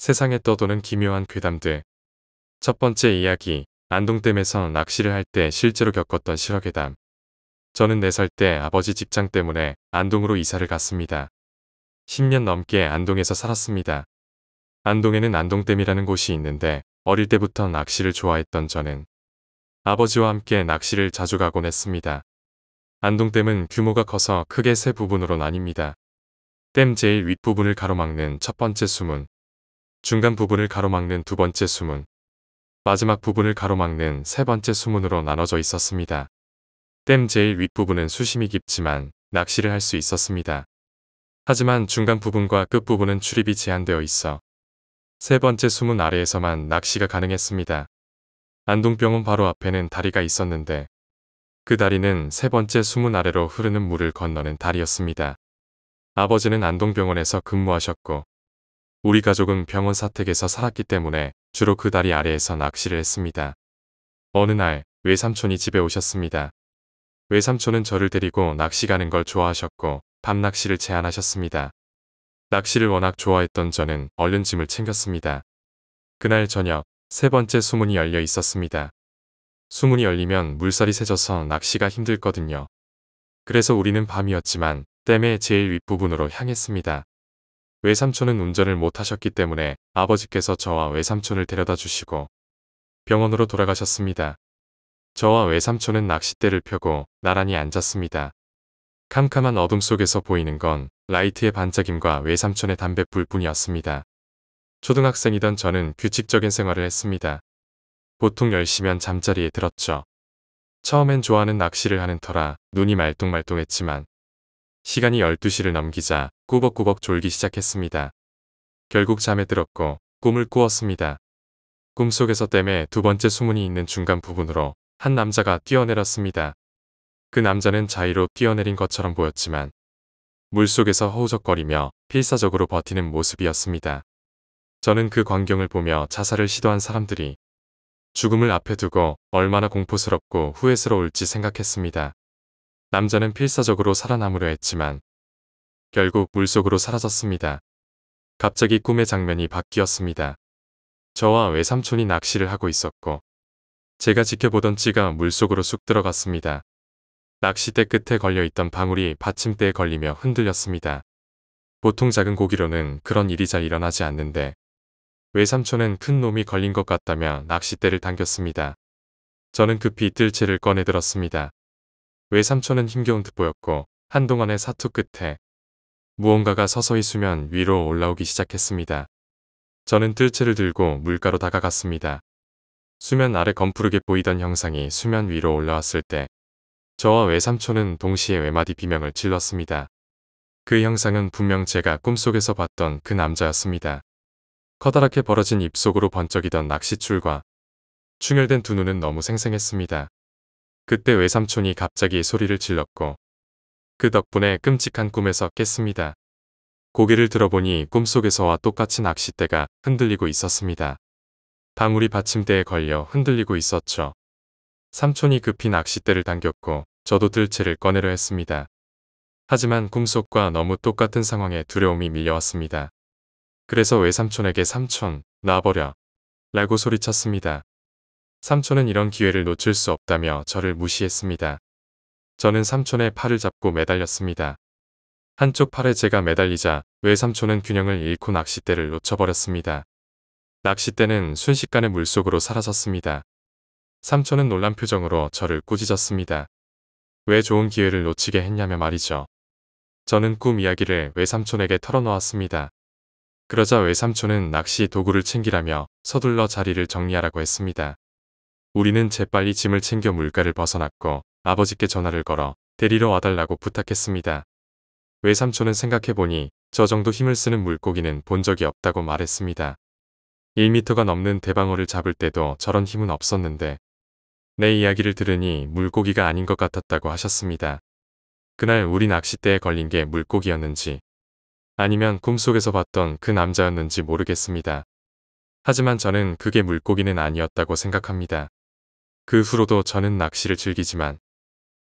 세상에 떠도는 기묘한 괴담들. 첫 번째 이야기, 안동댐에서 낚시를 할 때 실제로 겪었던 실화괴담. 저는 4살 때 아버지 직장 때문에 안동으로 이사를 갔습니다. 10년 넘게 안동에서 살았습니다. 안동에는 안동댐이라는 곳이 있는데 어릴 때부터 낚시를 좋아했던 저는 아버지와 함께 낚시를 자주 가곤 했습니다. 안동댐은 규모가 커서 크게 세 부분으로 나뉩니다. 댐 제일 윗부분을 가로막는 첫 번째 수문, 중간 부분을 가로막는 두 번째 수문, 마지막 부분을 가로막는 세 번째 수문으로 나눠져 있었습니다. 댐 제일 윗부분은 수심이 깊지만 낚시를 할 수 있었습니다. 하지만 중간 부분과 끝 부분은 출입이 제한되어 있어 세 번째 수문 아래에서만 낚시가 가능했습니다. 안동병원 바로 앞에는 다리가 있었는데 그 다리는 세 번째 수문 아래로 흐르는 물을 건너는 다리였습니다. 아버지는 안동병원에서 근무하셨고 우리 가족은 병원 사택에서 살았기 때문에 주로 그 다리 아래에서 낚시를 했습니다. 어느 날 외삼촌이 집에 오셨습니다. 외삼촌은 저를 데리고 낚시 가는 걸 좋아하셨고 밤낚시를 제안하셨습니다. 낚시를 워낙 좋아했던 저는 얼른 짐을 챙겼습니다. 그날 저녁 세 번째 수문이 열려 있었습니다. 수문이 열리면 물살이 세져서 낚시가 힘들거든요. 그래서 우리는 밤이었지만 댐의 제일 윗부분으로 향했습니다. 외삼촌은 운전을 못 하셨기 때문에 아버지께서 저와 외삼촌을 데려다 주시고 병원으로 돌아가셨습니다. 저와 외삼촌은 낚싯대를 펴고 나란히 앉았습니다. 캄캄한 어둠 속에서 보이는 건 라이트의 반짝임과 외삼촌의 담뱃불 뿐이었습니다. 초등학생이던 저는 규칙적인 생활을 했습니다. 보통 10시면 잠자리에 들었죠. 처음엔 좋아하는 낚시를 하는 터라 눈이 말똥말똥했지만 시간이 12시를 넘기자 꾸벅꾸벅 졸기 시작했습니다. 결국 잠에 들었고 꿈을 꾸었습니다. 꿈속에서 댐의 두 번째 수문이 있는 중간 부분으로 한 남자가 뛰어내렸습니다. 그 남자는 자의로 뛰어내린 것처럼 보였지만 물속에서 허우적거리며 필사적으로 버티는 모습이었습니다. 저는 그 광경을 보며 자살을 시도한 사람들이 죽음을 앞에 두고 얼마나 공포스럽고 후회스러울지 생각했습니다. 남자는 필사적으로 살아남으려 했지만 결국 물속으로 사라졌습니다. 갑자기 꿈의 장면이 바뀌었습니다. 저와 외삼촌이 낚시를 하고 있었고 제가 지켜보던 찌가 물속으로 쑥 들어갔습니다. 낚싯대 끝에 걸려있던 방울이 받침대에 걸리며 흔들렸습니다. 보통 작은 고기로는 그런 일이 잘 일어나지 않는데 외삼촌은 큰 놈이 걸린 것 같다며 낚싯대를 당겼습니다. 저는 급히 뜰채를 꺼내 들었습니다. 외삼촌은 힘겨운 듯 보였고 한동안의 사투 끝에 무언가가 서서히 수면 위로 올라오기 시작했습니다. 저는 뜰채를 들고 물가로 다가갔습니다. 수면 아래 검푸르게 보이던 형상이 수면 위로 올라왔을 때 저와 외삼촌은 동시에 외마디 비명을 질렀습니다. 그 형상은 분명 제가 꿈속에서 봤던 그 남자였습니다. 커다랗게 벌어진 입속으로 번쩍이던 낚싯줄과 충혈된 두 눈은 너무 생생했습니다. 그때 외삼촌이 갑자기 소리를 질렀고 그 덕분에 끔찍한 꿈에서 깼습니다. 고개를 들어보니 꿈속에서와 똑같이 낚싯대가 흔들리고 있었습니다. 방울이 받침대에 걸려 흔들리고 있었죠. 삼촌이 급히 낚싯대를 당겼고 저도 뜰채를 꺼내려 했습니다. 하지만 꿈속과 너무 똑같은 상황에 두려움이 밀려왔습니다. 그래서 외삼촌에게 삼촌, 놔버려 라고 소리쳤습니다. 삼촌은 이런 기회를 놓칠 수 없다며 저를 무시했습니다. 저는 삼촌의 팔을 잡고 매달렸습니다. 한쪽 팔에 제가 매달리자 외삼촌은 균형을 잃고 낚싯대를 놓쳐버렸습니다. 낚싯대는 순식간에 물속으로 사라졌습니다. 삼촌은 놀란 표정으로 저를 꾸짖었습니다. 왜 좋은 기회를 놓치게 했냐며 말이죠. 저는 꿈 이야기를 외삼촌에게 털어놓았습니다. 그러자 외삼촌은 낚시 도구를 챙기라며 서둘러 자리를 정리하라고 했습니다. 우리는 재빨리 짐을 챙겨 물가를 벗어났고 아버지께 전화를 걸어 데리러 와달라고 부탁했습니다. 외삼촌은 생각해보니 저 정도 힘을 쓰는 물고기는 본 적이 없다고 말했습니다. 1m가 넘는 대방어를 잡을 때도 저런 힘은 없었는데 내 이야기를 들으니 물고기가 아닌 것 같았다고 하셨습니다. 그날 우리 낚싯대에 걸린 게 물고기였는지 아니면 꿈속에서 봤던 그 남자였는지 모르겠습니다. 하지만 저는 그게 물고기는 아니었다고 생각합니다. 그 후로도 저는 낚시를 즐기지만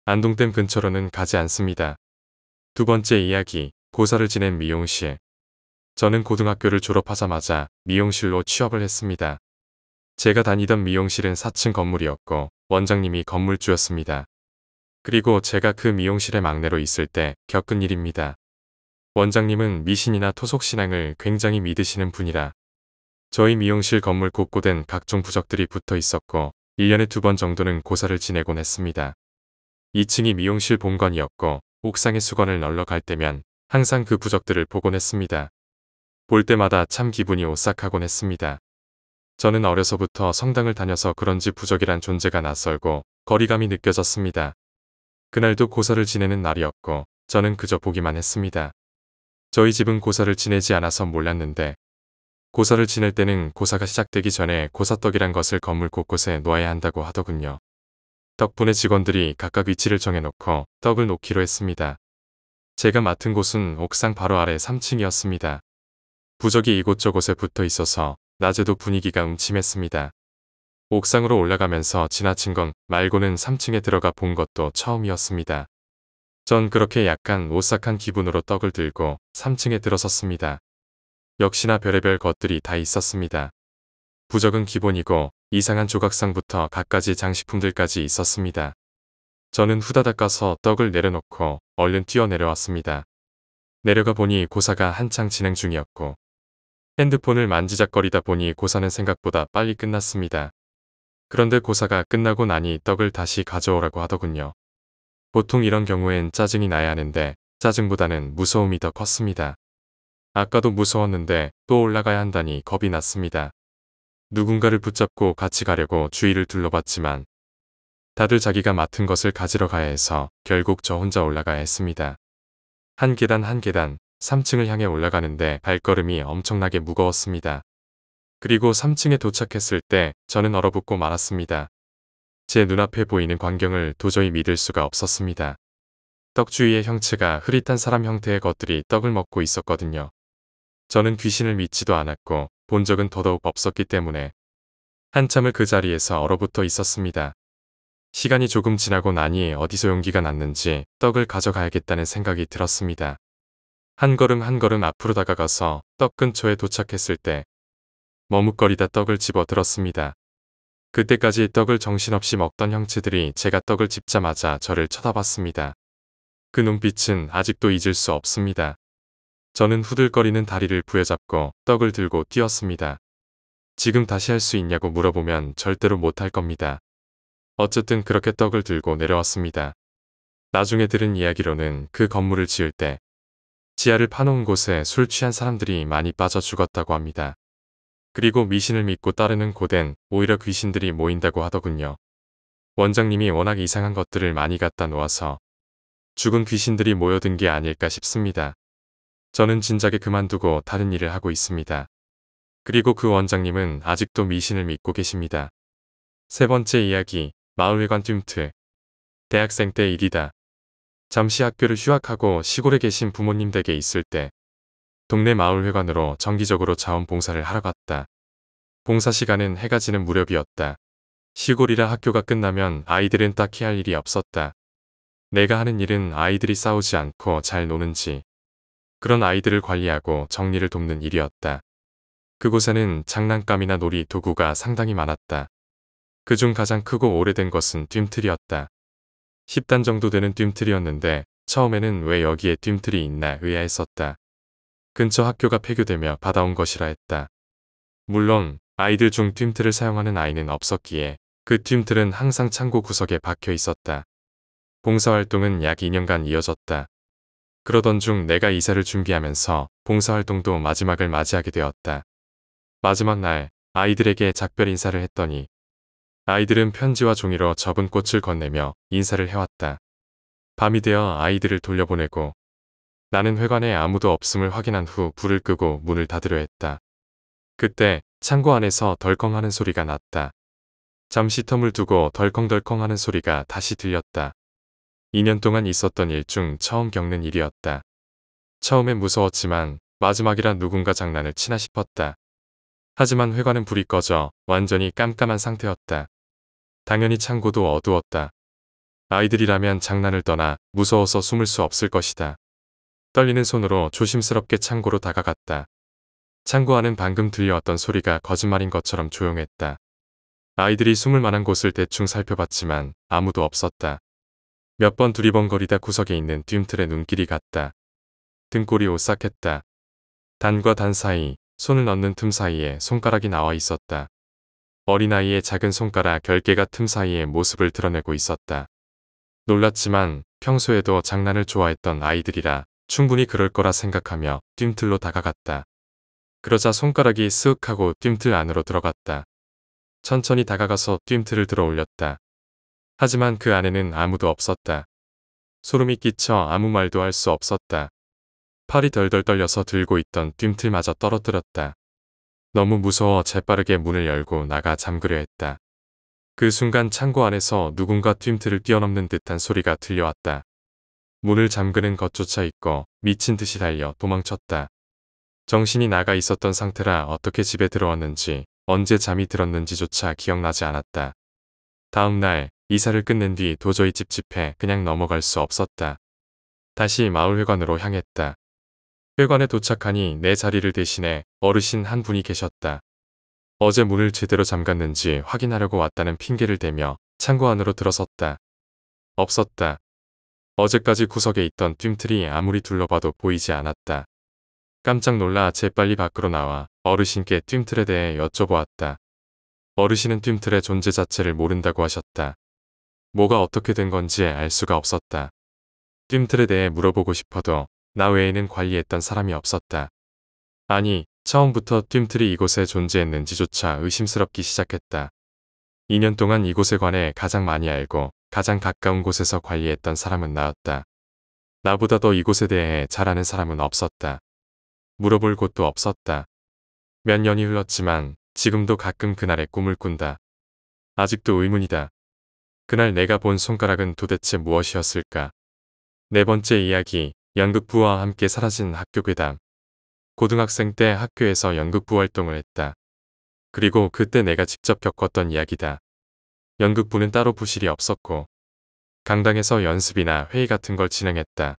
안동댐 근처로는 가지 않습니다. 두 번째 이야기, 고사를 지낸 미용실. 저는 고등학교를 졸업하자마자 미용실로 취업을 했습니다. 제가 다니던 미용실은 4층 건물이었고 원장님이 건물주였습니다. 그리고 제가 그 미용실의 막내로 있을 때 겪은 일입니다. 원장님은 미신이나 토속신앙을 굉장히 믿으시는 분이라 저희 미용실 건물 곳곳엔 각종 부적들이 붙어 있었고 1년에 2번 정도는 고사를 지내곤 했습니다. 2층이 미용실 본관이었고 옥상에 수건을 널러 갈 때면 항상 그 부적들을 보곤 했습니다. 볼 때마다 참 기분이 오싹하곤 했습니다. 저는 어려서부터 성당을 다녀서 그런지 부적이란 존재가 낯설고 거리감이 느껴졌습니다. 그날도 고사를 지내는 날이었고 저는 그저 보기만 했습니다. 저희 집은 고사를 지내지 않아서 몰랐는데 고사를 지낼 때는 고사가 시작되기 전에 고사떡이란 것을 건물 곳곳에 놓아야 한다고 하더군요. 덕분에 직원들이 각각 위치를 정해놓고 떡을 놓기로 했습니다. 제가 맡은 곳은 옥상 바로 아래 3층이었습니다. 부적이 이곳저곳에 붙어 있어서 낮에도 분위기가 음침했습니다. 옥상으로 올라가면서 지나친 건 말고는 3층에 들어가 본 것도 처음이었습니다. 전 그렇게 약간 오싹한 기분으로 떡을 들고 3층에 들어섰습니다. 역시나 별의별 것들이 다 있었습니다. 부적은 기본이고 이상한 조각상부터 갖가지 장식품들까지 있었습니다. 저는 후다닥 가서 떡을 내려놓고 얼른 뛰어내려왔습니다. 내려가 보니 고사가 한창 진행 중이었고 핸드폰을 만지작거리다 보니 고사는 생각보다 빨리 끝났습니다. 그런데 고사가 끝나고 나니 떡을 다시 가져오라고 하더군요. 보통 이런 경우엔 짜증이 나야 하는데 짜증보다는 무서움이 더 컸습니다. 아까도 무서웠는데 또 올라가야 한다니 겁이 났습니다. 누군가를 붙잡고 같이 가려고 주위를 둘러봤지만 다들 자기가 맡은 것을 가지러 가야 해서 결국 저 혼자 올라가야 했습니다. 한 계단 한 계단 3층을 향해 올라가는데 발걸음이 엄청나게 무거웠습니다. 그리고 3층에 도착했을 때 저는 얼어붙고 말았습니다. 제 눈앞에 보이는 광경을 도저히 믿을 수가 없었습니다. 떡 주위의 형체가 흐릿한 사람 형태의 것들이 떡을 먹고 있었거든요. 저는 귀신을 믿지도 않았고 본 적은 더더욱 없었기 때문에 한참을 그 자리에서 얼어붙어 있었습니다. 시간이 조금 지나고 나니 어디서 용기가 났는지 떡을 가져가야겠다는 생각이 들었습니다. 한 걸음 한 걸음 앞으로 다가가서 떡 근처에 도착했을 때 머뭇거리다 떡을 집어 들었습니다. 그때까지 떡을 정신없이 먹던 형체들이 제가 떡을 집자마자 저를 쳐다봤습니다. 그 눈빛은 아직도 잊을 수 없습니다. 저는 후들거리는 다리를 부여잡고 떡을 들고 뛰었습니다. 지금 다시 할 수 있냐고 물어보면 절대로 못할 겁니다. 어쨌든 그렇게 떡을 들고 내려왔습니다. 나중에 들은 이야기로는 그 건물을 지을 때 지하를 파놓은 곳에 술 취한 사람들이 많이 빠져 죽었다고 합니다. 그리고 미신을 믿고 따르는 곳엔 오히려 귀신들이 모인다고 하더군요. 원장님이 워낙 이상한 것들을 많이 갖다 놓아서 죽은 귀신들이 모여든 게 아닐까 싶습니다. 저는 진작에 그만두고 다른 일을 하고 있습니다. 그리고 그 원장님은 아직도 미신을 믿고 계십니다. 세 번째 이야기, 마을회관 뜀트. 대학생 때 일이다. 잠시 학교를 휴학하고 시골에 계신 부모님 댁에 있을 때 동네 마을회관으로 정기적으로 자원봉사를 하러 갔다. 봉사 시간은 해가 지는 무렵이었다. 시골이라 학교가 끝나면 아이들은 딱히 할 일이 없었다. 내가 하는 일은 아이들이 싸우지 않고 잘 노는지 그런 아이들을 관리하고 정리를 돕는 일이었다. 그곳에는 장난감이나 놀이 도구가 상당히 많았다. 그중 가장 크고 오래된 것은 뜀틀이었다. 10단 정도 되는 뜀틀이었는데 처음에는 왜 여기에 뜀틀이 있나 의아했었다. 근처 학교가 폐교되며 받아온 것이라 했다. 물론 아이들 중 뜀틀을 사용하는 아이는 없었기에 그 뜀틀은 항상 창고 구석에 박혀 있었다. 봉사활동은 약 2년간 이어졌다. 그러던 중 내가 이사를 준비하면서 봉사활동도 마지막을 맞이하게 되었다. 마지막 날 아이들에게 작별 인사를 했더니 아이들은 편지와 종이로 접은 꽃을 건네며 인사를 해왔다. 밤이 되어 아이들을 돌려보내고 나는 회관에 아무도 없음을 확인한 후 불을 끄고 문을 닫으려 했다. 그때 창고 안에서 덜컹하는 소리가 났다. 잠시 텀을 두고 덜컹덜컹하는 소리가 다시 들렸다. 2년 동안 있었던 일 중 처음 겪는 일이었다. 처음엔 무서웠지만 마지막이라 누군가 장난을 치나 싶었다. 하지만 회관은 불이 꺼져 완전히 깜깜한 상태였다. 당연히 창고도 어두웠다. 아이들이라면 장난을 떠나 무서워서 숨을 수 없을 것이다. 떨리는 손으로 조심스럽게 창고로 다가갔다. 창고 안은 방금 들려왔던 소리가 거짓말인 것처럼 조용했다. 아이들이 숨을 만한 곳을 대충 살펴봤지만 아무도 없었다. 몇 번 두리번거리다 구석에 있는 뜀틀에 눈길이 갔다. 등골이 오싹했다. 단과 단 사이, 손을 넣는 틈 사이에 손가락이 나와 있었다. 어린아이의 작은 손가락 10개가 틈 사이에 모습을 드러내고 있었다. 놀랐지만 평소에도 장난을 좋아했던 아이들이라 충분히 그럴 거라 생각하며 뜀틀로 다가갔다. 그러자 손가락이 쓱 하고 뜀틀 안으로 들어갔다. 천천히 다가가서 뜀틀을 들어 올렸다. 하지만 그 안에는 아무도 없었다. 소름이 끼쳐 아무 말도 할 수 없었다. 팔이 덜덜 떨려서 들고 있던 뜀틀마저 떨어뜨렸다. 너무 무서워 재빠르게 문을 열고 나가 잠그려 했다. 그 순간 창고 안에서 누군가 뜀틀을 뛰어넘는 듯한 소리가 들려왔다. 문을 잠그는 것조차 잊고 미친 듯이 달려 도망쳤다. 정신이 나가 있었던 상태라 어떻게 집에 들어왔는지 언제 잠이 들었는지조차 기억나지 않았다. 다음 날 이사를 끝낸 뒤 도저히 찝찝해 그냥 넘어갈 수 없었다. 다시 마을회관으로 향했다. 회관에 도착하니 내 자리를 대신해 어르신 한 분이 계셨다. 어제 문을 제대로 잠갔는지 확인하려고 왔다는 핑계를 대며 창고 안으로 들어섰다. 없었다. 어제까지 구석에 있던 뜀틀이 아무리 둘러봐도 보이지 않았다. 깜짝 놀라 재빨리 밖으로 나와 어르신께 뜀틀에 대해 여쭤보았다. 어르신은 뜀틀의 존재 자체를 모른다고 하셨다. 뭐가 어떻게 된 건지 알 수가 없었다. 뜀틀에 대해 물어보고 싶어도 나 외에는 관리했던 사람이 없었다. 아니, 처음부터 뜀틀이 이곳에 존재했는지조차 의심스럽기 시작했다. 2년 동안 이곳에 관해 가장 많이 알고 가장 가까운 곳에서 관리했던 사람은 나였다. 나보다 더 이곳에 대해 잘 아는 사람은 없었다. 물어볼 곳도 없었다. 몇 년이 흘렀지만 지금도 가끔 그날의 꿈을 꾼다. 아직도 의문이다. 그날 내가 본 손가락은 도대체 무엇이었을까? 네 번째 이야기, 연극부와 함께 사라진 학교 괴담. 고등학생 때 학교에서 연극부 활동을 했다. 그리고 그때 내가 직접 겪었던 이야기다. 연극부는 따로 부실이 없었고 강당에서 연습이나 회의 같은 걸 진행했다.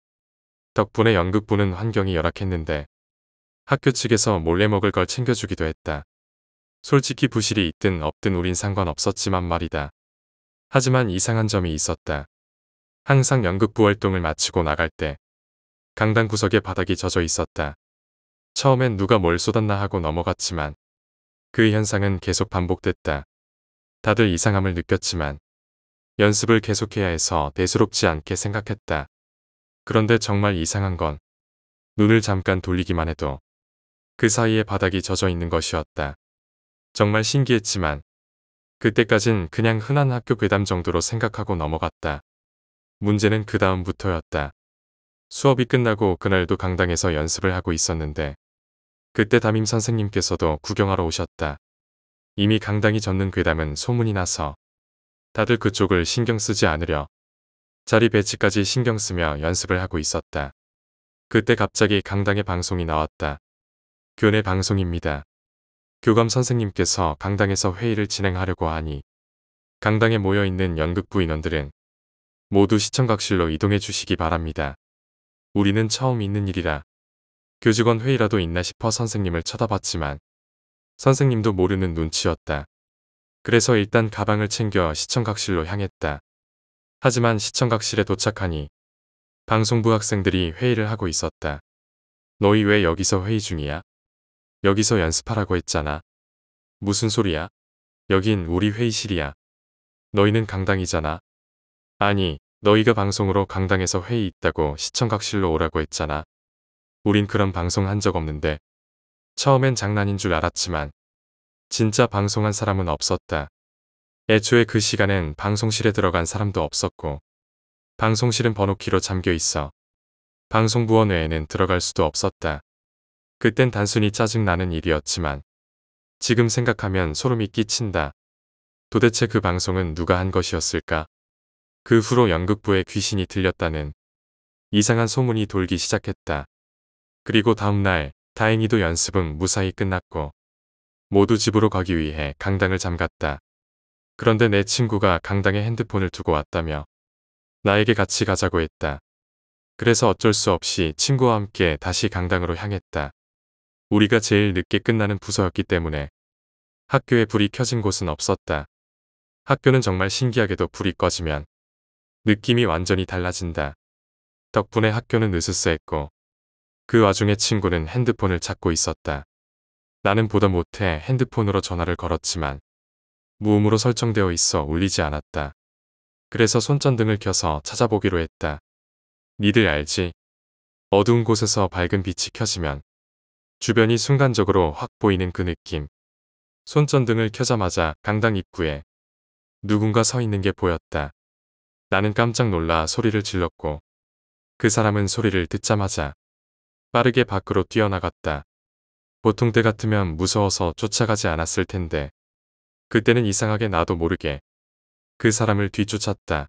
덕분에 연극부는 환경이 열악했는데 학교 측에서 몰래 먹을 걸 챙겨주기도 했다. 솔직히 부실이 있든 없든 우린 상관없었지만 말이다. 하지만 이상한 점이 있었다. 항상 연극부 활동을 마치고 나갈 때 강당 구석에 바닥이 젖어 있었다. 처음엔 누가 뭘 쏟았나 하고 넘어갔지만 그 현상은 계속 반복됐다. 다들 이상함을 느꼈지만 연습을 계속해야 해서 대수롭지 않게 생각했다. 그런데 정말 이상한 건 눈을 잠깐 돌리기만 해도 그 사이에 바닥이 젖어 있는 것이었다. 정말 신기했지만 그때까진 그냥 흔한 학교 괴담 정도로 생각하고 넘어갔다. 문제는 그 다음부터였다. 수업이 끝나고 그날도 강당에서 연습을 하고 있었는데 그때 담임 선생님께서도 구경하러 오셨다. 이미 강당이 젖는 괴담은 소문이 나서 다들 그쪽을 신경 쓰지 않으려 자리 배치까지 신경 쓰며 연습을 하고 있었다. 그때 갑자기 강당에 방송이 나왔다. 교내 방송입니다. 교감 선생님께서 강당에서 회의를 진행하려고 하니 강당에 모여있는 연극부 인원들은 모두 시청각실로 이동해 주시기 바랍니다. 우리는 처음 있는 일이라 교직원 회의라도 있나 싶어 선생님을 쳐다봤지만 선생님도 모르는 눈치였다. 그래서 일단 가방을 챙겨 시청각실로 향했다. 하지만 시청각실에 도착하니 방송부 학생들이 회의를 하고 있었다. 너희 왜 여기서 회의 중이야? 여기서 연습하라고 했잖아. 무슨 소리야? 여긴 우리 회의실이야. 너희는 강당이잖아. 아니, 너희가 방송으로 강당에서 회의 있다고 시청각실로 오라고 했잖아. 우린 그런 방송 한 적 없는데. 처음엔 장난인 줄 알았지만 진짜 방송한 사람은 없었다. 애초에 그 시간엔 방송실에 들어간 사람도 없었고 방송실은 번호키로 잠겨 있어 방송부원 외에는 들어갈 수도 없었다. 그땐 단순히 짜증나는 일이었지만 지금 생각하면 소름이 끼친다. 도대체 그 방송은 누가 한 것이었을까? 그 후로 연극부에 귀신이 들렸다는 이상한 소문이 돌기 시작했다. 그리고 다음날 다행히도 연습은 무사히 끝났고 모두 집으로 가기 위해 강당을 잠갔다. 그런데 내 친구가 강당에 핸드폰을 두고 왔다며 나에게 같이 가자고 했다. 그래서 어쩔 수 없이 친구와 함께 다시 강당으로 향했다. 우리가 제일 늦게 끝나는 부서였기 때문에 학교에 불이 켜진 곳은 없었다. 학교는 정말 신기하게도 불이 꺼지면 느낌이 완전히 달라진다. 덕분에 학교는 으스스했고 그 와중에 친구는 핸드폰을 찾고 있었다. 나는 보다 못해 핸드폰으로 전화를 걸었지만 무음으로 설정되어 있어 울리지 않았다. 그래서 손전등을 켜서 찾아보기로 했다. 니들 알지? 어두운 곳에서 밝은 빛이 켜지면 주변이 순간적으로 확 보이는 그 느낌. 손전등을 켜자마자 강당 입구에 누군가 서 있는 게 보였다. 나는 깜짝 놀라 소리를 질렀고 그 사람은 소리를 듣자마자 빠르게 밖으로 뛰어나갔다. 보통 때 같으면 무서워서 쫓아가지 않았을 텐데 그때는 이상하게 나도 모르게 그 사람을 뒤쫓았다.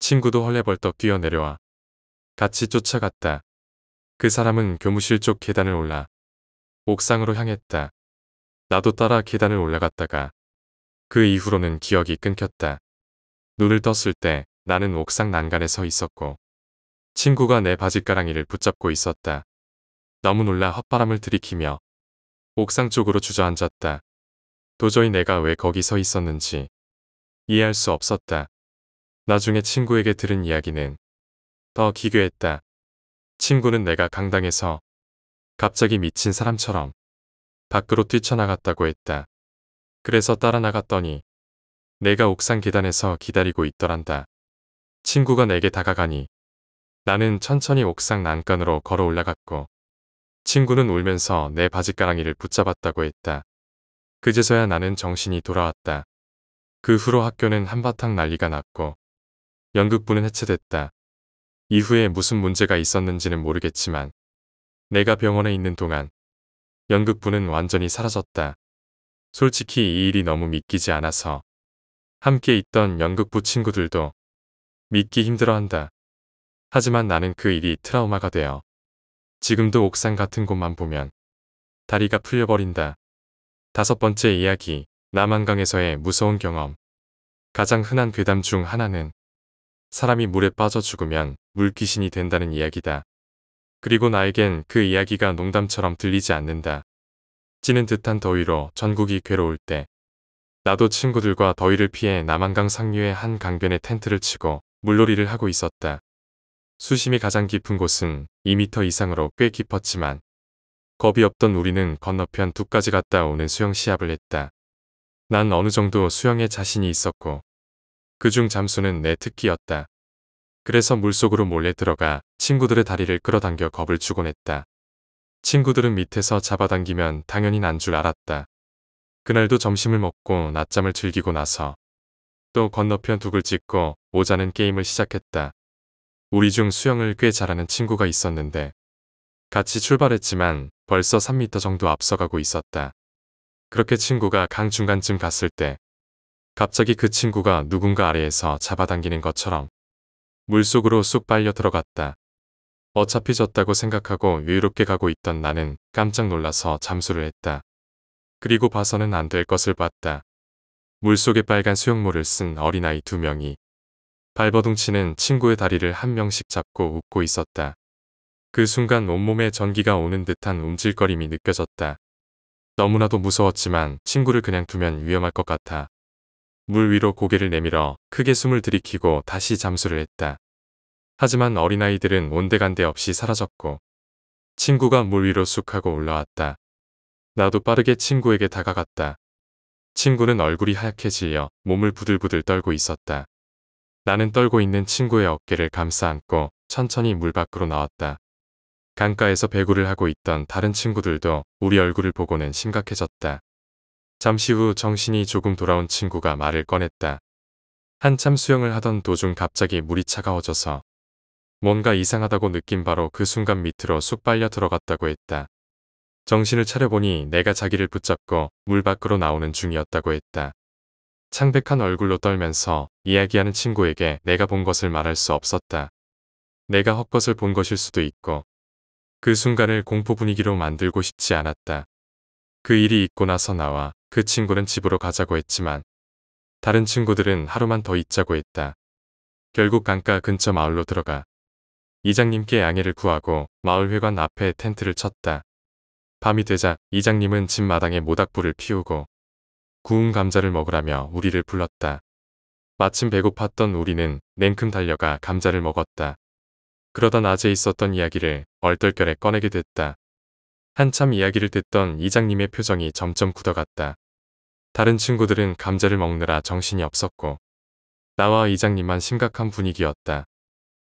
친구도 헐레벌떡 뛰어내려와 같이 쫓아갔다. 그 사람은 교무실 쪽 계단을 올라 옥상으로 향했다. 나도 따라 계단을 올라갔다가 그 이후로는 기억이 끊겼다. 눈을 떴을 때 나는 옥상 난간에 서 있었고 친구가 내 바지가랑이를 붙잡고 있었다. 너무 놀라 헛바람을 들이키며 옥상 쪽으로 주저앉았다. 도저히 내가 왜 거기 서 있었는지 이해할 수 없었다. 나중에 친구에게 들은 이야기는 더 기괴했다. 친구는 내가 강당에서 갑자기 미친 사람처럼 밖으로 뛰쳐나갔다고 했다. 그래서 따라 나갔더니 내가 옥상 계단에서 기다리고 있더란다. 친구가 내게 다가가니 나는 천천히 옥상 난간으로 걸어 올라갔고 친구는 울면서 내 바지가랑이를 붙잡았다고 했다. 그제서야 나는 정신이 돌아왔다. 그 후로 학교는 한바탕 난리가 났고 연극부는 해체됐다. 이후에 무슨 문제가 있었는지는 모르겠지만 내가 병원에 있는 동안 연극부는 완전히 사라졌다. 솔직히 이 일이 너무 믿기지 않아서 함께 있던 연극부 친구들도 믿기 힘들어한다. 하지만 나는 그 일이 트라우마가 되어 지금도 옥상 같은 곳만 보면 다리가 풀려버린다. 5번째 이야기, 남한강에서의 무서운 경험. 가장 흔한 괴담 중 하나는 사람이 물에 빠져 죽으면 물귀신이 된다는 이야기다. 그리고 나에겐 그 이야기가 농담처럼 들리지 않는다. 찌는 듯한 더위로 전국이 괴로울 때 나도 친구들과 더위를 피해 남한강 상류의 한 강변에 텐트를 치고 물놀이를 하고 있었다. 수심이 가장 깊은 곳은 2m 이상으로 꽤 깊었지만 겁이 없던 우리는 건너편 둑까지 갔다 오는 수영 시합을 했다. 난 어느 정도 수영에 자신이 있었고 그중 잠수는 내 특기였다. 그래서 물속으로 몰래 들어가 친구들의 다리를 끌어당겨 겁을 주곤 했다. 친구들은 밑에서 잡아당기면 당연히 난 줄 알았다. 그날도 점심을 먹고 낮잠을 즐기고 나서 또 건너편 둑을 찍고 오자는 게임을 시작했다. 우리 중 수영을 꽤 잘하는 친구가 있었는데 같이 출발했지만 벌써 3m 정도 앞서가고 있었다. 그렇게 친구가 강 중간쯤 갔을 때 갑자기 그 친구가 누군가 아래에서 잡아당기는 것처럼 물속으로 쑥 빨려 들어갔다. 어차피 졌다고 생각하고 여유롭게 가고 있던 나는 깜짝 놀라서 잠수를 했다. 그리고 봐서는 안 될 것을 봤다. 물속에 빨간 수영모를 쓴 어린아이 2명이 발버둥치는 친구의 다리를 한 명씩 잡고 웃고 있었다. 그 순간 온몸에 전기가 오는 듯한 움찔거림이 느껴졌다. 너무나도 무서웠지만 친구를 그냥 두면 위험할 것 같아. 물 위로 고개를 내밀어 크게 숨을 들이키고 다시 잠수를 했다. 하지만 어린아이들은 온데간데 없이 사라졌고 친구가 물 위로 쑥 하고 올라왔다. 나도 빠르게 친구에게 다가갔다. 친구는 얼굴이 하얗게 질려 몸을 부들부들 떨고 있었다. 나는 떨고 있는 친구의 어깨를 감싸 안고 천천히 물 밖으로 나왔다. 강가에서 배구를 하고 있던 다른 친구들도 우리 얼굴을 보고는 심각해졌다. 잠시 후 정신이 조금 돌아온 친구가 말을 꺼냈다. 한참 수영을 하던 도중 갑자기 물이 차가워져서 뭔가 이상하다고 느낀 바로 그 순간 밑으로 쑥 빨려 들어갔다고 했다. 정신을 차려보니 내가 자기를 붙잡고 물 밖으로 나오는 중이었다고 했다. 창백한 얼굴로 떨면서 이야기하는 친구에게 내가 본 것을 말할 수 없었다. 내가 헛것을 본 것일 수도 있고 그 순간을 공포 분위기로 만들고 싶지 않았다. 그 일이 있고 나서 나와 그 친구는 집으로 가자고 했지만 다른 친구들은 하루만 더 있자고 했다. 결국 강가 근처 마을로 들어가 이장님께 양해를 구하고 마을회관 앞에 텐트를 쳤다. 밤이 되자 이장님은 집 마당에 모닥불을 피우고 구운 감자를 먹으라며 우리를 불렀다. 마침 배고팠던 우리는 냉큼 달려가 감자를 먹었다. 그러다 낮에 있었던 이야기를 얼떨결에 꺼내게 됐다. 한참 이야기를 듣던 이장님의 표정이 점점 굳어갔다. 다른 친구들은 감자를 먹느라 정신이 없었고 나와 이장님만 심각한 분위기였다.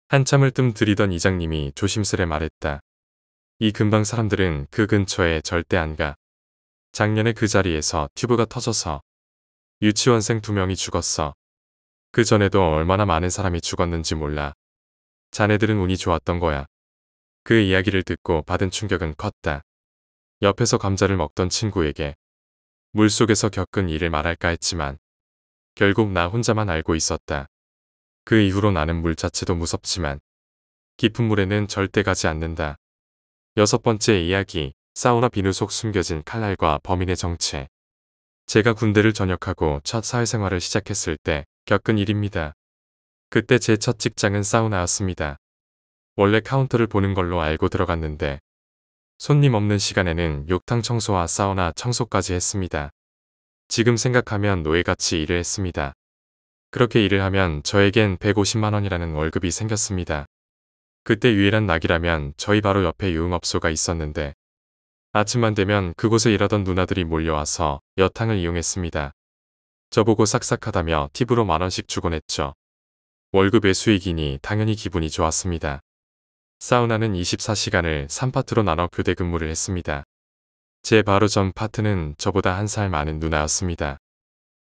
한참을 뜸 들이던 이장님이 조심스레 말했다. 이 근방 사람들은 그 근처에 절대 안 가. 작년에 그 자리에서 튜브가 터져서 유치원생 2명이 죽었어. 그 전에도 얼마나 많은 사람이 죽었는지 몰라. 자네들은 운이 좋았던 거야. 그 이야기를 듣고 받은 충격은 컸다. 옆에서 감자를 먹던 친구에게 물속에서 겪은 일을 말할까 했지만 결국 나 혼자만 알고 있었다. 그 이후로 나는 물 자체도 무섭지만 깊은 물에는 절대 가지 않는다. 6번째 이야기, 사우나 비누 속 숨겨진 칼날과 범인의 정체. 제가 군대를 전역하고 첫 사회생활을 시작했을 때 겪은 일입니다. 그때 제 첫 직장은 사우나였습니다. 원래 카운터를 보는 걸로 알고 들어갔는데 손님 없는 시간에는 욕탕 청소와 사우나 청소까지 했습니다. 지금 생각하면 노예같이 일을 했습니다. 그렇게 일을 하면 저에겐 150만 원이라는 월급이 생겼습니다. 그때 유일한 낙이라면 저희 바로 옆에 유흥업소가 있었는데 아침만 되면 그곳에 일하던 누나들이 몰려와서 여탕을 이용했습니다. 저보고 싹싹하다며 팁으로 10,000원씩 주곤 했죠. 월급의 수익이니 당연히 기분이 좋았습니다. 사우나는 24시간을 3파트로 나눠 교대 근무를 했습니다. 제 바로 전 파트는 저보다 1살 많은 누나였습니다.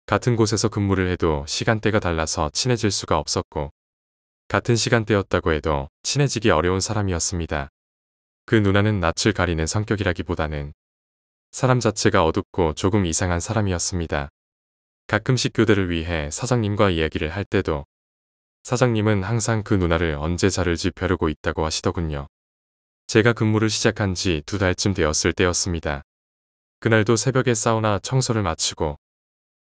같은 곳에서 근무를 해도 시간대가 달라서 친해질 수가 없었고 같은 시간대였다고 해도 친해지기 어려운 사람이었습니다. 그 누나는 낯을 가리는 성격이라기보다는 사람 자체가 어둡고 조금 이상한 사람이었습니다. 가끔씩 교대를 위해 사장님과 이야기를 할 때도 사장님은 항상 그 누나를 언제 자를지 벼르고 있다고 하시더군요. 제가 근무를 시작한 지 2달쯤 되었을 때였습니다. 그날도 새벽에 사우나 청소를 마치고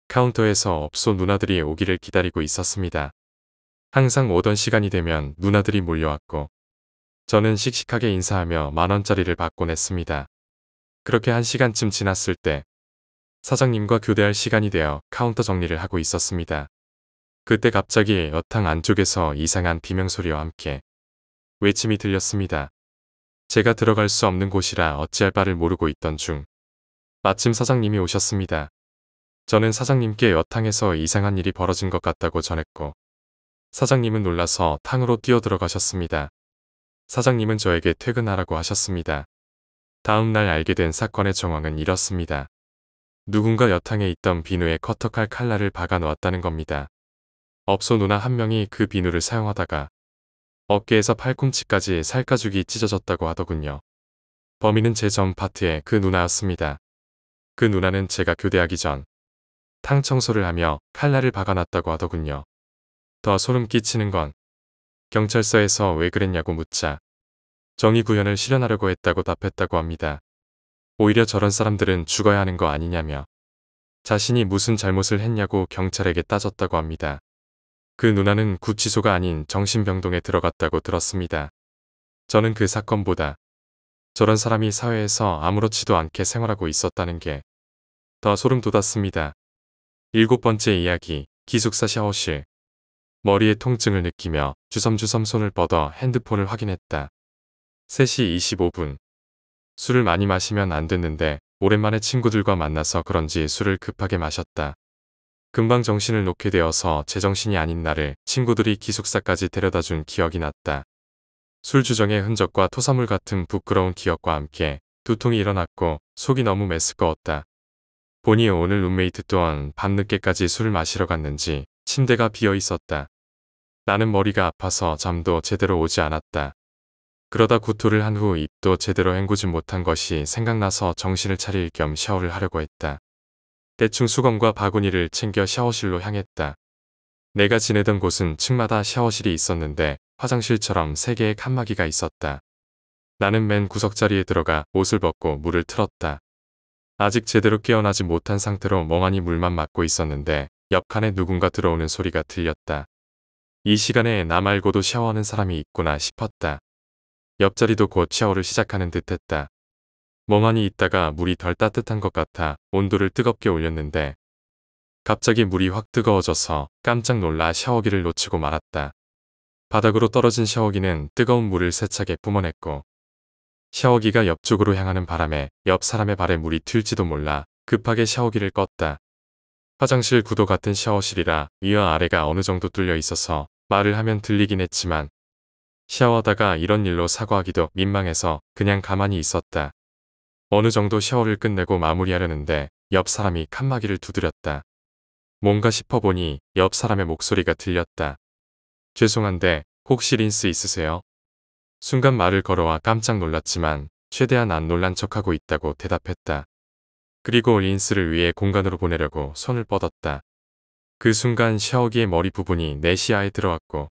카운터에서 업소 누나들이 오기를 기다리고 있었습니다. 항상 오던 시간이 되면 누나들이 몰려왔고 저는 씩씩하게 인사하며 10,000원짜리를 받곤 했습니다. 그렇게 1시간쯤 지났을 때 사장님과 교대할 시간이 되어 카운터 정리를 하고 있었습니다. 그때 갑자기 여탕 안쪽에서 이상한 비명소리와 함께 외침이 들렸습니다. 제가 들어갈 수 없는 곳이라 어찌할 바를 모르고 있던 중 마침 사장님이 오셨습니다. 저는 사장님께 여탕에서 이상한 일이 벌어진 것 같다고 전했고 사장님은 놀라서 탕으로 뛰어들어가셨습니다. 사장님은 저에게 퇴근하라고 하셨습니다. 다음 날 알게 된 사건의 정황은 이렇습니다. 누군가 여탕에 있던 비누에 커터칼 칼날을 박아 놓았다는 겁니다. 업소 누나 한 명이 그 비누를 사용하다가 어깨에서 팔꿈치까지 살가죽이 찢어졌다고 하더군요. 범인은 제 전 파트의 그 누나였습니다. 그 누나는 제가 교대하기 전 탕 청소를 하며 칼날을 박아놨다고 하더군요. 더 소름 끼치는 건 경찰서에서 왜 그랬냐고 묻자 정의 구현을 실현하려고 했다고 답했다고 합니다. 오히려 저런 사람들은 죽어야 하는 거 아니냐며 자신이 무슨 잘못을 했냐고 경찰에게 따졌다고 합니다. 그 누나는 구치소가 아닌 정신병동에 들어갔다고 들었습니다. 저는 그 사건보다 저런 사람이 사회에서 아무렇지도 않게 생활하고 있었다는 게 더 소름 돋았습니다. 7번째 이야기, 기숙사 샤워실. 머리에 통증을 느끼며 주섬주섬 손을 뻗어 핸드폰을 확인했다. 3시 25분. 술을 많이 마시면 안 됐는데 오랜만에 친구들과 만나서 그런지 술을 급하게 마셨다. 금방 정신을 놓게 되어서 제정신이 아닌 나를 친구들이 기숙사까지 데려다준 기억이 났다. 술주정의 흔적과 토사물 같은 부끄러운 기억과 함께 두통이 일어났고 속이 너무 메스꺼웠다. 보니 오늘 룸메이트 또한 밤늦게까지 술을 마시러 갔는지 침대가 비어 있었다. 나는 머리가 아파서 잠도 제대로 오지 않았다. 그러다 구토를 한 후 입도 제대로 헹구지 못한 것이 생각나서 정신을 차릴 겸 샤워를 하려고 했다. 대충 수건과 바구니를 챙겨 샤워실로 향했다. 내가 지내던 곳은 층마다 샤워실이 있었는데 화장실처럼 3개의 칸막이가 있었다. 나는 맨 구석자리에 들어가 옷을 벗고 물을 틀었다. 아직 제대로 깨어나지 못한 상태로 멍하니 물만 맞고 있었는데 옆칸에 누군가 들어오는 소리가 들렸다. 이 시간에 나 말고도 샤워하는 사람이 있구나 싶었다. 옆자리도 곧 샤워를 시작하는 듯했다. 멍하니 있다가 물이 덜 따뜻한 것 같아 온도를 뜨겁게 올렸는데 갑자기 물이 확 뜨거워져서 깜짝 놀라 샤워기를 놓치고 말았다. 바닥으로 떨어진 샤워기는 뜨거운 물을 세차게 뿜어냈고 샤워기가 옆쪽으로 향하는 바람에 옆 사람의 발에 물이 튈지도 몰라 급하게 샤워기를 껐다. 화장실 구도 같은 샤워실이라 위와 아래가 어느 정도 뚫려 있어서 말을 하면 들리긴 했지만 샤워하다가 이런 일로 사과하기도 민망해서 그냥 가만히 있었다. 어느 정도 샤워를 끝내고 마무리하려는데 옆 사람이 칸막이를 두드렸다. 뭔가 싶어보니 옆 사람의 목소리가 들렸다. 죄송한데 혹시 린스 있으세요? 순간 말을 걸어와 깜짝 놀랐지만 최대한 안 놀란 척하고 있다고 대답했다. 그리고 린스를 위해 공간으로 보내려고 손을 뻗었다. 그 순간 샤워기의 머리 부분이 내 시야에 들어왔고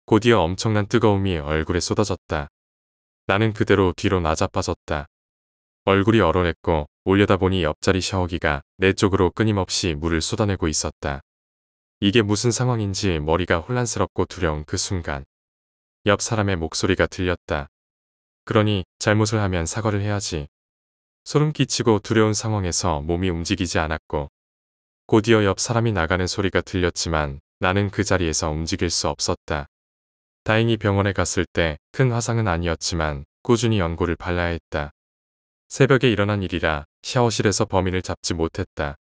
곧이어 엄청난 뜨거움이 얼굴에 쏟아졌다. 나는 그대로 뒤로 나자빠졌다. 얼굴이 얼얼했고 올려다보니 옆자리 샤워기가 내 쪽으로 끊임없이 물을 쏟아내고 있었다. 이게 무슨 상황인지 머리가 혼란스럽고 두려운 그 순간 옆 사람의 목소리가 들렸다. 그러니 잘못을 하면 사과를 해야지. 소름 끼치고 두려운 상황에서 몸이 움직이지 않았고 곧이어 옆 사람이 나가는 소리가 들렸지만 나는 그 자리에서 움직일 수 없었다. 다행히 병원에 갔을 때 큰 화상은 아니었지만 꾸준히 연고를 발라야 했다. 새벽에 일어난 일이라 샤워실에서 범인을 잡지 못했다.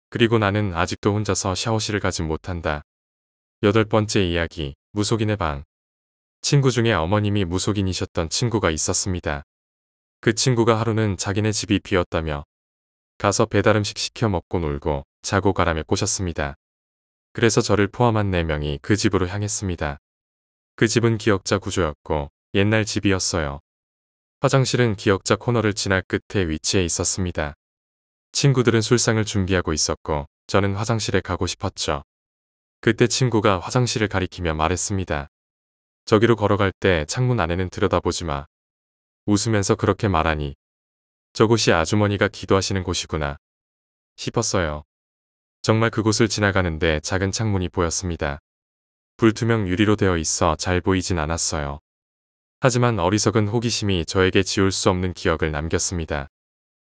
그리고 나는 아직도 혼자서 샤워실을 가지 못한다. 8번째 이야기, 무속인의 방. 친구 중에 어머님이 무속인이셨던 친구가 있었습니다. 그 친구가 하루는 자기네 집이 비었다며 가서 배달음식 시켜 먹고 놀고 자고 가라며 꼬셨습니다. 그래서 저를 포함한 4명이 그 집으로 향했습니다. 그 집은 기역자 구조였고 옛날 집이었어요. 화장실은 기역자 코너를 지날 끝에 위치해 있었습니다. 친구들은 술상을 준비하고 있었고 저는 화장실에 가고 싶었죠. 그때 친구가 화장실을 가리키며 말했습니다. 저기로 걸어갈 때 창문 안에는 들여다보지 마. 웃으면서 그렇게 말하니 저곳이 아주머니가 기도하시는 곳이구나 싶었어요. 정말 그곳을 지나가는데 작은 창문이 보였습니다. 불투명 유리로 되어 있어 잘 보이진 않았어요. 하지만 어리석은 호기심이 저에게 지울 수 없는 기억을 남겼습니다.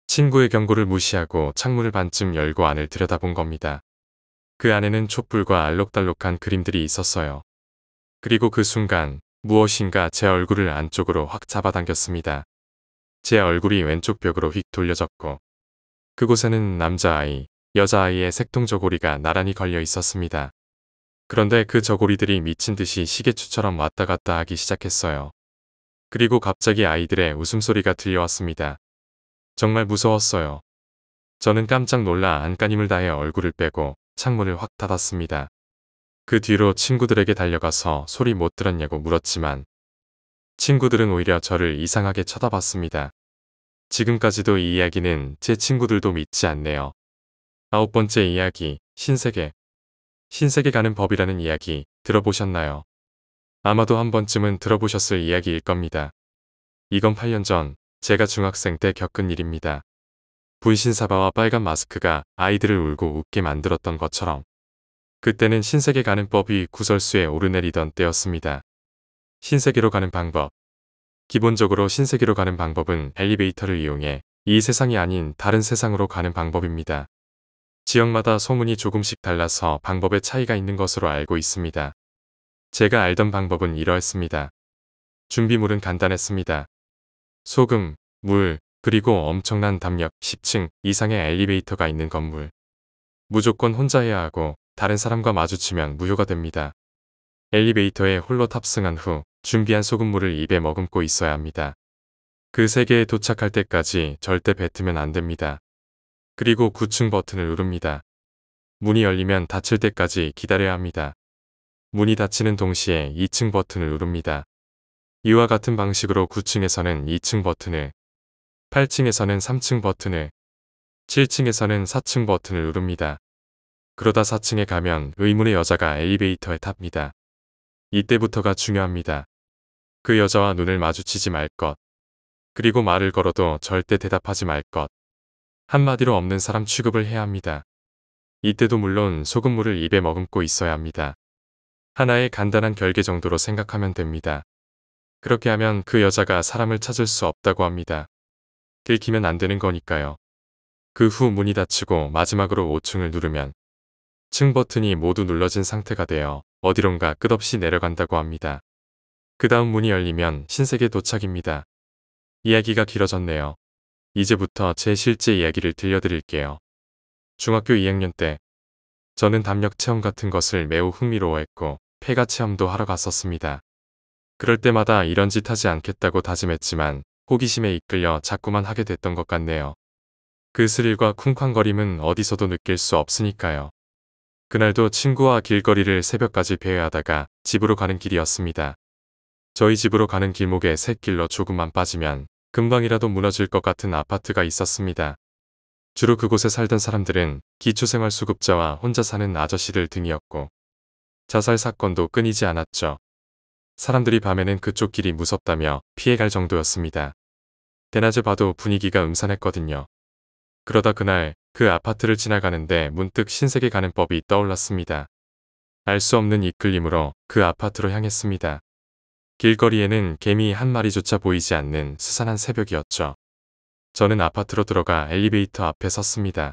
친구의 경고를 무시하고 창문을 반쯤 열고 안을 들여다본 겁니다. 그 안에는 촛불과 알록달록한 그림들이 있었어요. 그리고 그 순간 무엇인가 제 얼굴을 안쪽으로 확 잡아당겼습니다. 제 얼굴이 왼쪽 벽으로 휙 돌려졌고 그곳에는 남자아이, 여자아이의 색동저고리가 나란히 걸려 있었습니다. 그런데 그 저고리들이 미친 듯이 시계추처럼 왔다 갔다 하기 시작했어요. 그리고 갑자기 아이들의 웃음소리가 들려왔습니다. 정말 무서웠어요. 저는 깜짝 놀라 안간힘을 다해 얼굴을 빼고 창문을 확 닫았습니다. 그 뒤로 친구들에게 달려가서 소리 못 들었냐고 물었지만 친구들은 오히려 저를 이상하게 쳐다봤습니다. 지금까지도 이 이야기는 제 친구들도 믿지 않네요. 9번째 이야기, 신세계. 신세계 가는 법이라는 이야기 들어보셨나요? 아마도 한 번쯤은 들어보셨을 이야기일 겁니다. 이건 8년 전 제가 중학생 때 겪은 일입니다. 분신사바와 빨간 마스크가 아이들을 울고 웃게 만들었던 것처럼 그때는 신세계 가는 법이 구설수에 오르내리던 때였습니다. 신세계로 가는 방법. 기본적으로 신세계로 가는 방법은 엘리베이터를 이용해 이 세상이 아닌 다른 세상으로 가는 방법입니다. 지역마다 소문이 조금씩 달라서 방법에 차이가 있는 것으로 알고 있습니다. 제가 알던 방법은 이러했습니다. 준비물은 간단했습니다. 소금, 물, 그리고 엄청난 담력 10층 이상의 엘리베이터가 있는 건물. 무조건 혼자 해야 하고 다른 사람과 마주치면 무효가 됩니다. 엘리베이터에 홀로 탑승한 후 준비한 소금물을 입에 머금고 있어야 합니다. 그 세계에 도착할 때까지 절대 뱉으면 안 됩니다. 그리고 9층 버튼을 누릅니다. 문이 열리면 닫힐 때까지 기다려야 합니다. 문이 닫히는 동시에 2층 버튼을 누릅니다. 이와 같은 방식으로 9층에서는 2층 버튼을, 8층에서는 3층 버튼을, 7층에서는 4층 버튼을 누릅니다. 그러다 4층에 가면 의문의 여자가 엘리베이터에 탑니다. 이때부터가 중요합니다. 그 여자와 눈을 마주치지 말 것. 그리고 말을 걸어도 절대 대답하지 말 것. 한마디로 없는 사람 취급을 해야 합니다. 이때도 물론 소금물을 입에 머금고 있어야 합니다. 하나의 간단한 결계 정도로 생각하면 됩니다. 그렇게 하면 그 여자가 사람을 찾을 수 없다고 합니다. 들키면 안 되는 거니까요. 그 후 문이 닫히고 마지막으로 5층을 누르면 층 버튼이 모두 눌러진 상태가 되어 어디론가 끝없이 내려간다고 합니다. 그 다음 문이 열리면 신세계 도착입니다. 이야기가 길어졌네요. 이제부터 제 실제 이야기를 들려드릴게요. 중학교 2학년 때 저는 담력 체험 같은 것을 매우 흥미로워했고 폐가 체험도 하러 갔었습니다. 그럴 때마다 이런 짓 하지 않겠다고 다짐했지만 호기심에 이끌려 자꾸만 하게 됐던 것 같네요. 그 스릴과 쿵쾅거림은 어디서도 느낄 수 없으니까요. 그날도 친구와 길거리를 새벽까지 배회하다가 집으로 가는 길이었습니다. 저희 집으로 가는 길목에 샛길로 조금만 빠지면 금방이라도 무너질 것 같은 아파트가 있었습니다. 주로 그곳에 살던 사람들은 기초생활수급자와 혼자 사는 아저씨들 등이었고 자살 사건도 끊이지 않았죠. 사람들이 밤에는 그쪽 길이 무섭다며 피해갈 정도였습니다. 대낮에 봐도 분위기가 음산했거든요. 그러다 그날 그 아파트를 지나가는데 문득 신세계 가는 법이 떠올랐습니다. 알 수 없는 이끌림으로 그 아파트로 향했습니다. 길거리에는 개미 한 마리조차 보이지 않는 스산한 새벽이었죠. 저는 아파트로 들어가 엘리베이터 앞에 섰습니다.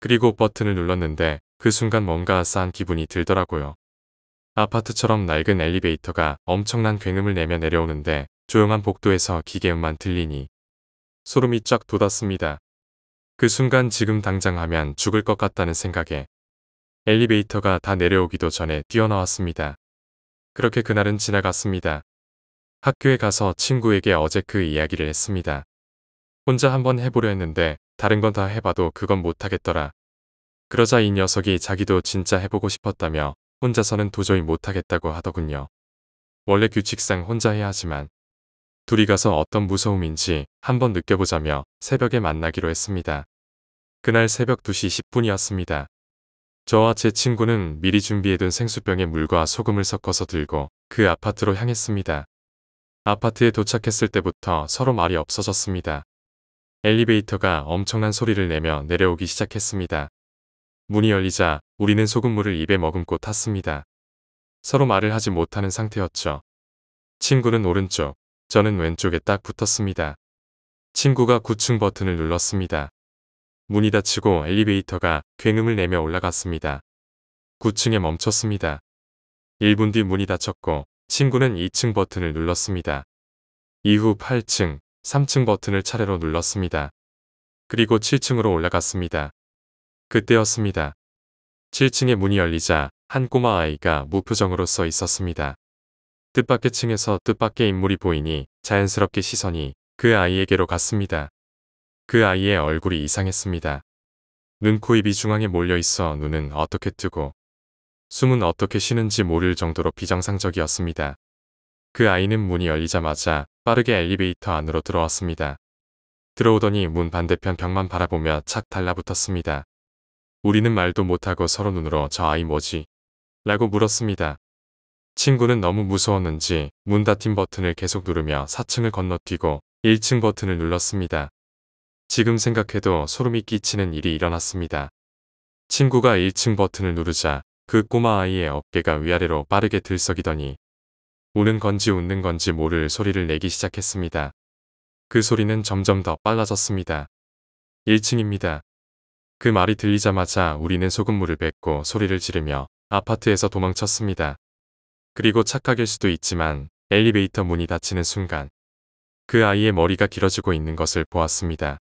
그리고 버튼을 눌렀는데 그 순간 뭔가 싸한 기분이 들더라고요. 아파트처럼 낡은 엘리베이터가 엄청난 굉음을 내며 내려오는데 조용한 복도에서 기계음만 들리니 소름이 쫙 돋았습니다. 그 순간 지금 당장 하면 죽을 것 같다는 생각에 엘리베이터가 다 내려오기도 전에 뛰어나왔습니다. 그렇게 그날은 지나갔습니다. 학교에 가서 친구에게 어제 그 이야기를 했습니다. 혼자 한번 해보려 했는데 다른 건 다 해봐도 그건 못하겠더라. 그러자 이 녀석이 자기도 진짜 해보고 싶었다며 혼자서는 도저히 못하겠다고 하더군요. 원래 규칙상 혼자 해야 하지만 둘이 가서 어떤 무서움인지 한번 느껴보자며 새벽에 만나기로 했습니다. 그날 새벽 2시 10분이었습니다. 저와 제 친구는 미리 준비해둔 생수병에 물과 소금을 섞어서 들고 그 아파트로 향했습니다. 아파트에 도착했을 때부터 서로 말이 없어졌습니다. 엘리베이터가 엄청난 소리를 내며 내려오기 시작했습니다. 문이 열리자 우리는 소금물을 입에 머금고 탔습니다. 서로 말을 하지 못하는 상태였죠. 친구는 오른쪽, 저는 왼쪽에 딱 붙었습니다. 친구가 9층 버튼을 눌렀습니다. 문이 닫히고 엘리베이터가 굉음을 내며 올라갔습니다. 9층에 멈췄습니다. 1분 뒤 문이 닫혔고 친구는 2층 버튼을 눌렀습니다. 이후 8층, 3층 버튼을 차례로 눌렀습니다. 그리고 7층으로 올라갔습니다. 그때였습니다. 7층의 문이 열리자 한 꼬마 아이가 무표정으로 서 있었습니다. 뜻밖의 층에서 뜻밖의 인물이 보이니 자연스럽게 시선이 그 아이에게로 갔습니다. 그 아이의 얼굴이 이상했습니다. 눈, 코, 입이 중앙에 몰려있어 눈은 어떻게 뜨고 숨은 어떻게 쉬는지 모를 정도로 비정상적이었습니다. 그 아이는 문이 열리자마자 빠르게 엘리베이터 안으로 들어왔습니다. 들어오더니 문 반대편 벽만 바라보며 착 달라붙었습니다. 우리는 말도 못하고 서로 눈으로 저 아이 뭐지? 라고 물었습니다. 친구는 너무 무서웠는지 문 닫힌 버튼을 계속 누르며 4층을 건너뛰고 1층 버튼을 눌렀습니다. 지금 생각해도 소름이 끼치는 일이 일어났습니다. 친구가 1층 버튼을 누르자 그 꼬마 아이의 어깨가 위아래로 빠르게 들썩이더니 우는 건지 웃는 건지 모를 소리를 내기 시작했습니다. 그 소리는 점점 더 빨라졌습니다. 1층입니다. 그 말이 들리자마자 우리는 소금물을 뱉고 소리를 지르며 아파트에서 도망쳤습니다. 그리고 착각일 수도 있지만 엘리베이터 문이 닫히는 순간 그 아이의 머리가 길어지고 있는 것을 보았습니다.